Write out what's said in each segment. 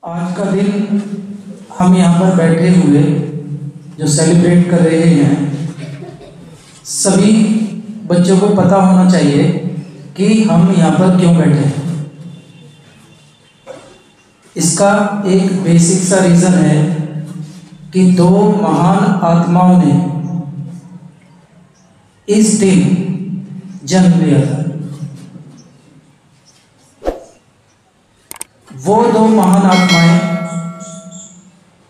आज का दिन हम यहाँ पर बैठे हुए जो सेलिब्रेट कर रहे हैं, सभी बच्चों को पता होना चाहिए कि हम यहाँ पर क्यों बैठे हैं। इसका एक बेसिक सा रीज़न है कि दो महान आत्माओं ने इस दिन जन्म लिया था। वो दो महान आत्माएं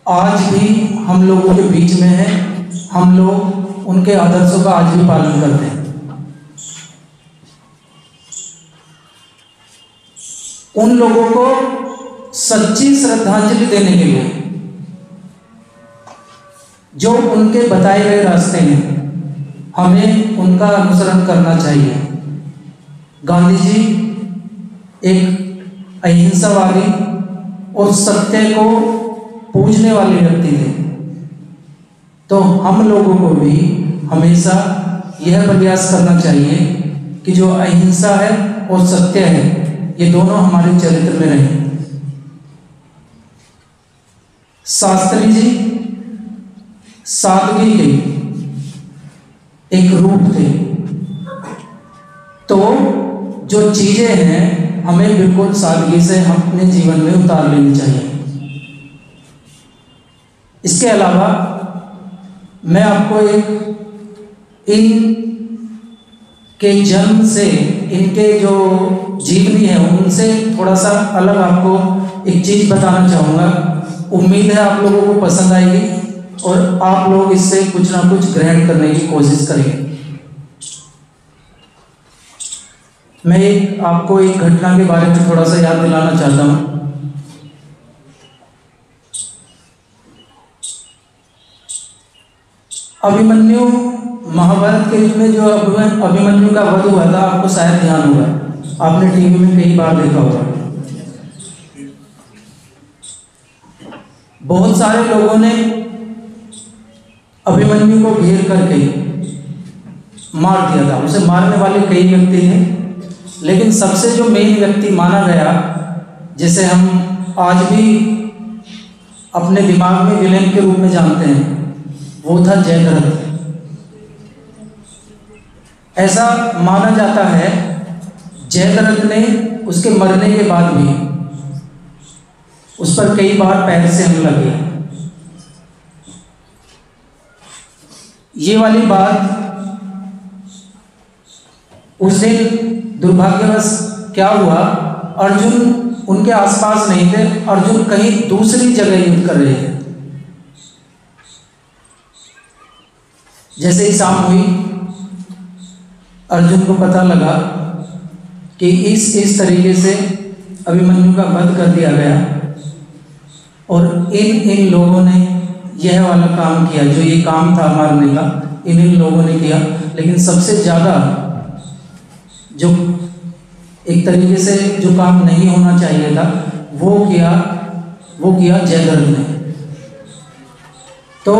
आज भी हम लोगों के बीच में हैं। हम लोग उनके आदर्शों का आज भी पालन करते हैं। उन लोगों को सच्ची श्रद्धांजलि देने के लिए जो उनके बताए गए रास्ते हैं, हमें उनका अनुसरण करना चाहिए। गांधी जी एक अहिंसावादी और सत्य को पूजने वाले व्यक्ति थे, तो हम लोगों को भी हमेशा यह प्रयास करना चाहिए कि जो अहिंसा है और सत्य है, ये दोनों हमारे चरित्र में रहें। शास्त्री जी सादगी के एक रूप थे, तो जो चीजें हैं हमें बिल्कुल सादगी से हम अपने जीवन में उतार लेनी चाहिए। इसके अलावा मैं आपको इन के जन्म से इनके जो जीवनी है उनसे थोड़ा सा अलग आपको एक चीज़ बताना चाहूँगा। उम्मीद है आप लोगों को पसंद आएगी और आप लोग इससे कुछ ना कुछ ग्रहण करने की कोशिश करेंगे। मैं आपको एक घटना के बारे में थोड़ा सा याद दिलाना चाहता हूँ। अभिमन्यु, महाभारत के युग में जो अभिमन्यु का वध हुआ था, आपको शायद ध्यान होगा, आपने टीवी में कई बार देखा होगा। बहुत सारे लोगों ने अभिमन्यु को घेर करके मार दिया था। उसे मारने वाले कई व्यक्ति थे, लेकिन सबसे जो मेन व्यक्ति माना गया, जिसे हम आज भी अपने दिमाग में विलेन के रूप में जानते हैं, वो था जयद्रथ। ऐसा माना जाता है जयद्रथ ने उसके मरने के बाद भी उस पर कई बार पैर से हमला किया। ये वाली बात उस दिन दुर्भाग्यवश क्या हुआ, अर्जुन उनके आसपास नहीं थे। अर्जुन कहीं दूसरी जगह युद्ध कर रहे थे। जैसे ही शाम हुई, अर्जुन को पता लगा कि इस तरीके से अभिमन्यु का वध कर दिया गया और इन लोगों ने यह वाला काम किया, जो ये काम था मारने का, इन लोगों ने किया। लेकिन सबसे ज़्यादा जो एक तरीके से जो काम नहीं होना चाहिए था वो किया जयद्रथ ने। तो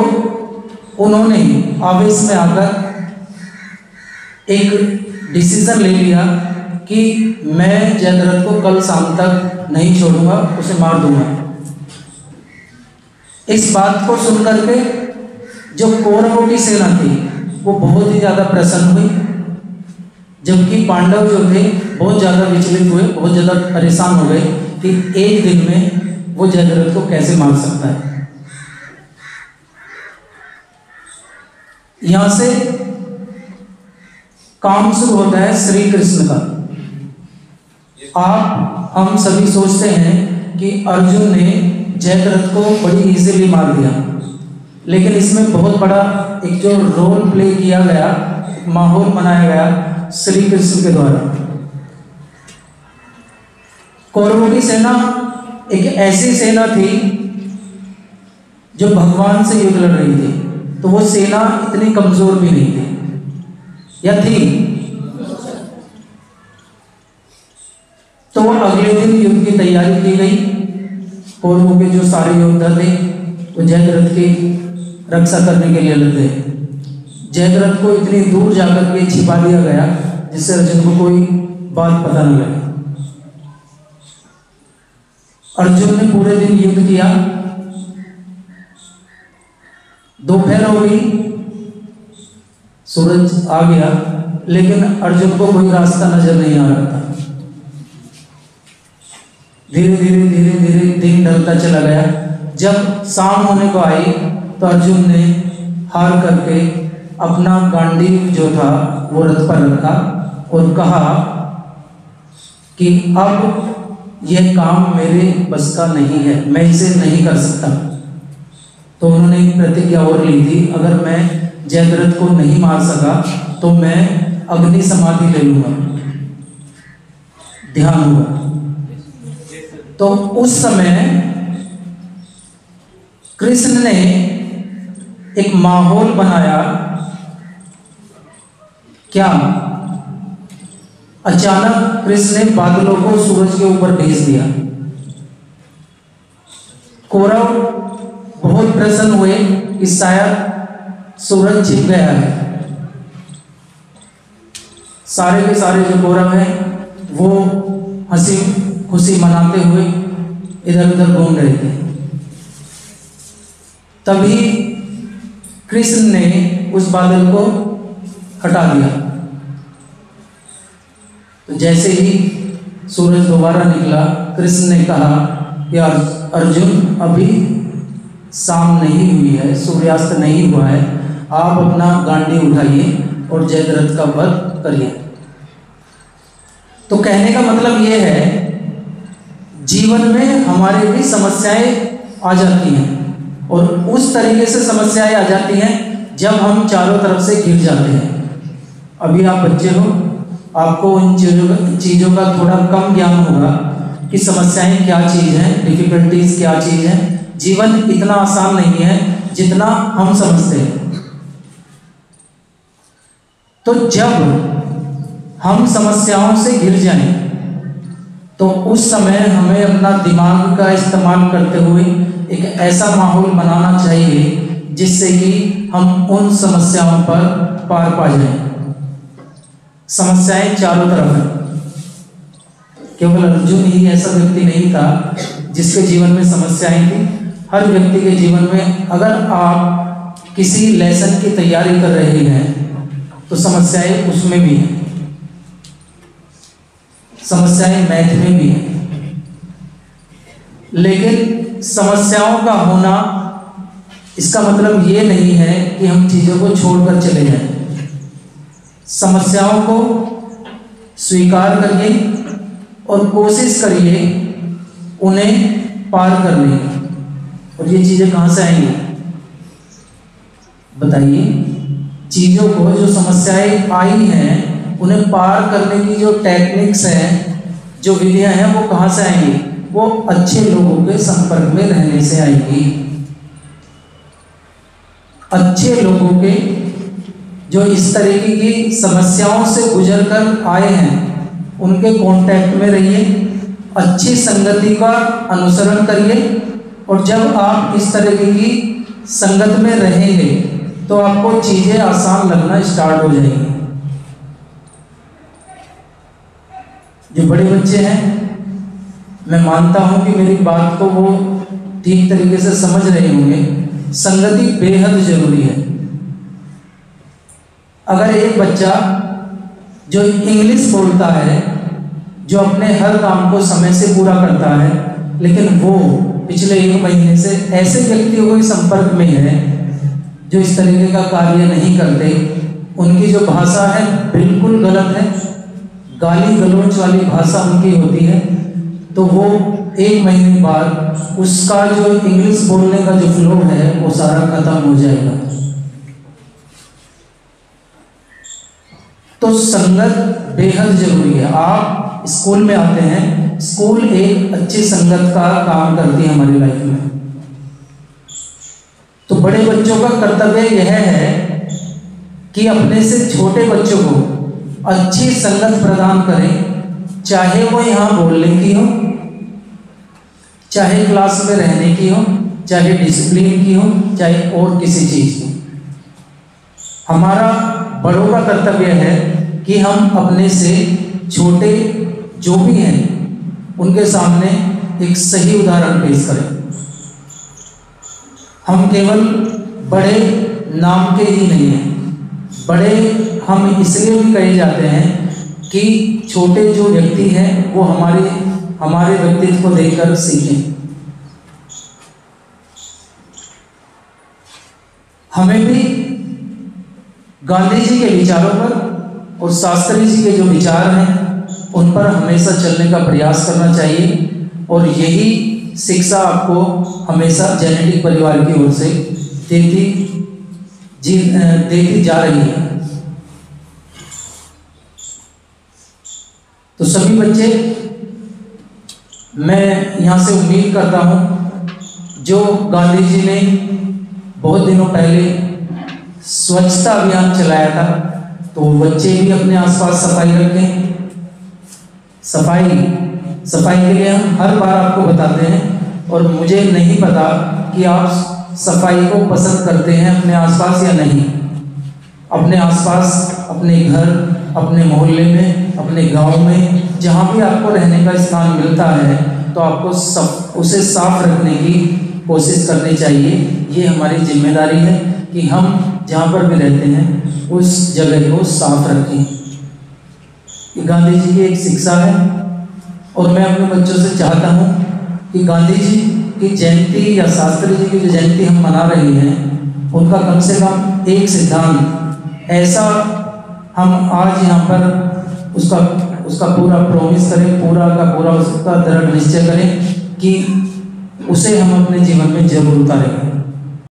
उन्होंने आवेश में आकर एक डिसीजन ले लिया कि मैं जयद्रथ को कल शाम तक नहीं छोड़ूंगा, उसे मार दूंगा। इस बात को सुनकर के जो कौरवों की सेना थी वो बहुत ही ज़्यादा प्रसन्न हुई, जबकि पांडव जो थे बहुत ज़्यादा विचलित हुए, बहुत ज़्यादा परेशान हो गए कि एक दिन में वो जयद्रथ को कैसे मार सकता है। यहाँ से काम शुरू होता है श्री कृष्ण का। हम सभी सोचते हैं कि अर्जुन ने जयद्रथ को बड़ी इजीली मार दिया, लेकिन इसमें बहुत बड़ा एक जो रोल प्ले किया गया, माहौल बनाया गया श्री कृष्ण के द्वारा। कौरवों की सेना एक ऐसी सेना थी जो भगवान से युद्ध लड़ रही थी, तो वो सेना इतनी कमजोर भी नहीं थी, या थी। तो अगले दिन युद्ध की तैयारी की गई। कौरवों के जो सारे योद्धा थे वो जयद्रथ की रक्षा करने के लिए लगे। जयद्रथ को इतनी दूर जाकर के छिपा दिया गया जिससे अर्जुन को कोई बात पता न लगे। अर्जुन ने पूरे दिन युद्ध किया, दोपहर हो गई, सूरज आ गया, लेकिन अर्जुन को कोई रास्ता नजर नहीं आ रहा था। धीरे धीरे धीरे धीरे दिन ढलता चला गया। जब शाम होने को आई तो अर्जुन ने हार करके अपना गांडीव जो था वो रथ पर रखा और कहा कि अब यह काम मेरे बस का नहीं है, मैं इसे नहीं कर सकता। तो उन्होंने एक प्रतिज्ञा और ली थी, अगर मैं जयद्रथ को नहीं मार सका तो मैं अग्नि समाधि ले लूंगा, ध्यान हुआ। तो उस समय कृष्ण ने एक माहौल बनाया। क्या? अचानक कृष्ण ने बादलों को सूरज के ऊपर भेज दिया। कौरव बहुत प्रसन्न हुए कि शायद सूरज छिप गया है। सारे के सारे जो कौरव हैं वो हंसी खुशी मनाते हुए इधर उधर घूम रहे थे। तभी कृष्ण ने उस बादल को हटा दिया। तो जैसे ही सूरज दोबारा निकला, कृष्ण ने कहा कि अर्जुन, अभी शाम नहीं हुई है, सूर्यास्त नहीं हुआ है, आप अपना गांडी उठाइए और जयद्रथ का वध करिए। तो कहने का मतलब ये है, जीवन में हमारे भी समस्याएं आ जाती हैं और उस तरीके से समस्याएं आ जाती हैं जब हम चारों तरफ से घिर जाते हैं। अभी आप बच्चे हो, आपको उन चीज़ों का थोड़ा कम ज्ञान होगा कि समस्याएं क्या चीज़ हैं, डिफिकल्टीज क्या चीज़ हैं। जीवन इतना आसान नहीं है जितना हम समझते हैं। तो जब हम समस्याओं से घिर जाएं तो उस समय हमें अपना दिमाग का इस्तेमाल करते हुए एक ऐसा माहौल बनाना चाहिए जिससे कि हम उन समस्याओं पर पार पा जाएं। समस्याएं चारों तरफ हैं, केवल अर्जुन ही ऐसा व्यक्ति नहीं था जिसके जीवन में समस्याएं थी। हर व्यक्ति के जीवन में अगर आप किसी लेसन की तैयारी कर रहे हैं तो समस्याएं उसमें भी हैं, समस्याएं मैथ में भी हैं। लेकिन समस्याओं का होना इसका मतलब ये नहीं है कि हम चीज़ों को छोड़कर चले जाएं। समस्याओं को स्वीकार करिए और कोशिश करिए उन्हें पार करने की। और ये चीज़ें कहाँ से आएंगी बताइए? चीज़ों को, जो समस्याएं आई हैं, उन्हें पार करने की जो टेक्निक्स हैं, जो विधियां हैं, वो कहाँ से आएंगी? वो अच्छे लोगों के संपर्क में रहने से आएंगी। अच्छे लोगों के, जो इस तरीके की समस्याओं से गुजर कर आए हैं, उनके कांटेक्ट में रहिए, अच्छी संगति का अनुसरण करिए। और जब आप इस तरीके की संगत में रहेंगे तो आपको चीज़ें आसान लगना स्टार्ट हो जाएंगी। जो बड़े बच्चे हैं, मैं मानता हूं कि मेरी बात को वो ठीक तरीके से समझ रहे होंगे। संगति बेहद जरूरी है। अगर एक बच्चा जो इंग्लिश बोलता है, जो अपने हर काम को समय से पूरा करता है, लेकिन वो पिछले 1 महीने से ऐसे व्यक्तियों के संपर्क में है जो इस तरीके का कार्य नहीं करते, उनकी जो भाषा है बिल्कुल गलत है, गाली गलौज वाली भाषा उनकी होती है, तो वो 1 महीने बाद उसका जो इंग्लिश बोलने का जो फ्लो है वो सारा खत्म हो जाएगा। तो संगत बेहद जरूरी है। आप स्कूल में आते हैं, स्कूल एक अच्छी संगत का काम करती है हमारी लाइफ में। तो बड़े बच्चों का कर्तव्य यह है कि अपने से छोटे बच्चों को अच्छी संगत प्रदान करें, चाहे वो यहाँ बोलने की हो, चाहे क्लास में रहने की हो, चाहे डिसिप्लिन की हो, चाहे और किसी चीज़ की। हमारा बड़ों का कर्तव्य है कि हम अपने से छोटे जो भी हैं उनके सामने एक सही उदाहरण पेश करें। हम केवल बड़े नाम के ही नहीं हैं, बड़े हम इसलिए भी कहे जाते हैं कि छोटे जो व्यक्ति हैं वो हमारे व्यक्तित्व को देखकर सीखें। हमें भी गांधी जी के विचारों पर और शास्त्री जी के जो विचार हैं उन पर हमेशा चलने का प्रयास करना चाहिए, और यही शिक्षा आपको हमेशा जेनेटिक परिवार की ओर से देती जा रही है। तो सभी बच्चे, मैं यहाँ से उम्मीद करता हूँ जो गांधी जी ने बहुत दिनों पहले स्वच्छता अभियान चलाया था, तो बच्चे भी अपने आसपास सफाई रखें। सफाई के लिए हम हर बार आपको बताते हैं, और मुझे नहीं पता कि आप सफाई को पसंद करते हैं अपने आसपास या नहीं। अपने आसपास, अपने घर, अपने मोहल्ले में, अपने गांव में, जहाँ भी आपको रहने का स्थान मिलता है तो आपको उसे साफ रखने की कोशिश करनी चाहिए। ये हमारी जिम्मेदारी है कि हम जहाँ पर भी रहते हैं उस जगह को साफ रखें। ये गांधी जी की एक शिक्षा है, और मैं अपने बच्चों से चाहता हूँ कि गांधी जी की जयंती या शास्त्री जी की जो जयंती हम मना रहे हैं उनका कम से कम एक सिद्धांत ऐसा हम आज यहाँ पर उसका पूरा प्रॉमिस करें, पूरा का पूरा उसका दृढ़ निश्चय करें कि उसे हम अपने जीवन में जरूर उतारें।